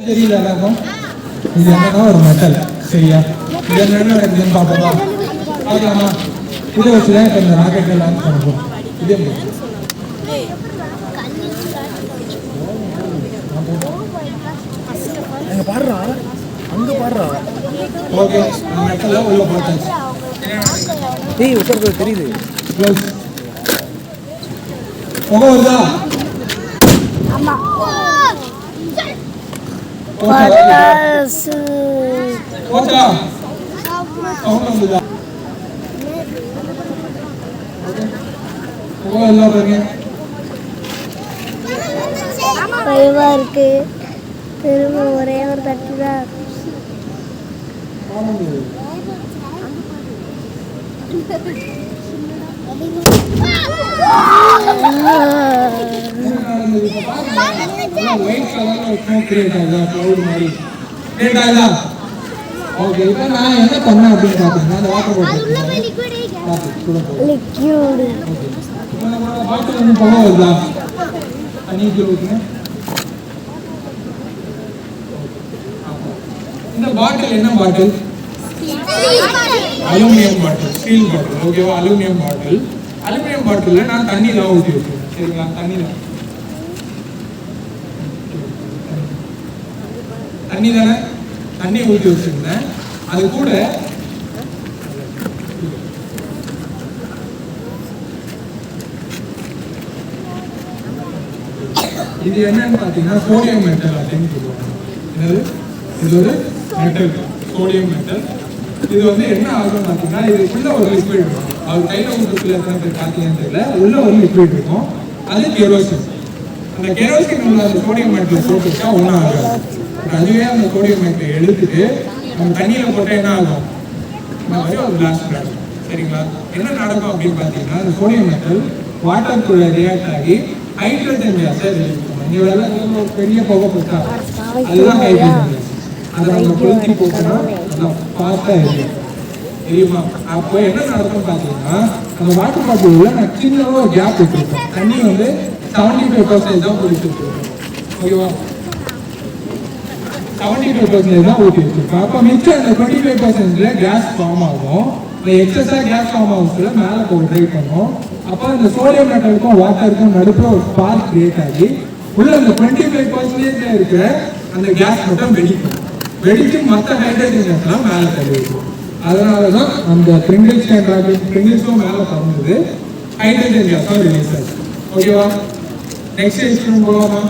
தெரியல எல்லாருக்கும் இது என்னன்னா ஒரு மெட்டல். சரியா? இது என்ன இருக்குதுன்னு பார்ப்போமா? பார்க்கலாமா? இதை வச்சுதான் இப்போ இந்த ராக்கெட் லான்ச் பண்ண போகிறோம். இதே அங்கே பாடுறா, அங்கே பாடுறா. ஓகே, மெட்டல்லாம் உள்ள போட்டாச்சு. ஏய் உட்கார்றது தெரியுது. முகம் வருதா? இருக்கு திரும்ப ஒரே ஒரு தட்டு தான். ஓகே, இப்போ நான் என்ன பண்ணேன் அப்படின்னு பார்த்தீங்கன்னா அந்த வாட்டர் பாட்டில் லிக்யூடு. இப்போ நம்ம பாட்டில் ஒன்று போக வருதா? தண்ணி ஊற்றுங்க. இந்த பாட்டில் என்ன பாட்டில்? அலுமினியம் பாட்டில், ஸ்டீல் பாட்டில். ஓகேவா? அலுமினியம் பாட்டில். அலுமினியம் பாட்டிலில் நான் தண்ணி தான் ஊற்றி வச்சுருக்கேன். சரிங்களா? தண்ணி தானே தண்ணி ஊற்றி வச்சுருந்தேன். அது கூட இது என்னன்னு பார்த்தீங்கன்னா சோடியம் மெட்டல் அப்படின்னு சொல்லுவாங்க. என்னது? இது ஒரு மெட்டல், சோடியம் மெட்டல். இது வந்து என்ன ஆகும் பார்த்தீங்கன்னா இதுக்குள்ள ஒரு லிக்விட் இருக்கும். அவர் கையில் ஊற்றுக்குள்ள பார்த்தீங்கன்னு தெரியல, உள்ள ஒரு லிக்விட் இருக்கும். அது கெரோசின். அந்த கெரோசின் உள்ள அந்த சோடியம் மெட்டல் போட்டுட்டா ஒன்றும் ஆகாது. அதுவே அந்த சோடியம் மெட்டை எடுத்துட்டு நம்ம தண்ணியில் போட்டால் என்ன ஆகும்? இந்த மாதிரி ஒரு பிளாஸ்ட் ஆகும். சரிங்களா? என்ன நடக்கும் அப்படின்னு பார்த்தீங்கன்னா அந்த சோடியம் மெட்டல் வாட்டருக்குள்ள ரியாக்ட் ஆகி ஹைட்ரஜன் கேஸை வெளியிடும். இங்கே வேலை ஒரு பெரிய புகை போட்டா அதுதான் ஹைட்ரஜன் கேஸ். அதை நம்ம கொளுத்தி போட்டோம்னா அதான் ஃபாஸ்ட்டாக இருக்கும். தெரியுமா? அப்போ என்ன நடக்கும்னு பார்த்தீங்கன்னா அந்த வாட்டர் பாட்டிலில் நான் சின்னதாக ஒரு கேப் வச்சுருக்கேன். தண்ணி வந்து 75% தான் குடிச்சிருக்கோம். ஓகேவா? 75% தான் ஊற்றி வச்சிருக்கோம். அப்போ மிச்சம் அந்த 25% கேஸ் ஃபார்ம் ஆகும். இந்த எக்ஸஸாக கேஸ் ஃபார்ம் ஆகுதுல மேலே போய் ட்ரை பண்ணும். அப்போ இந்த சோடியம் மெட்டலுக்கும் வாட்டருக்கும் நடுப்புற ஒரு ஸ்பார்க் கிரியேட் ஆகி உள்ள அந்த 25% இருக்கிற அந்த கேஸ் மட்டும் வெடிக்கும். வெடிச்சு மற்ற ஹைட்ரஜன் கேஸ்லாம் மேலே தள்ளிடும். அதனால தான் அந்த பிரிங்கிள்ஸ் அண்ட் ராக்கெட் பிரிங்கிள்ஸும் மேலே தள்ளுது, ஹைட்ரஜன் கேஸும் ரிலீஸ் ஆகுது. ஓகேவா? நெக்ஸ்ட் எக்ஸ்பிரிமெண்ட் போகலாமா?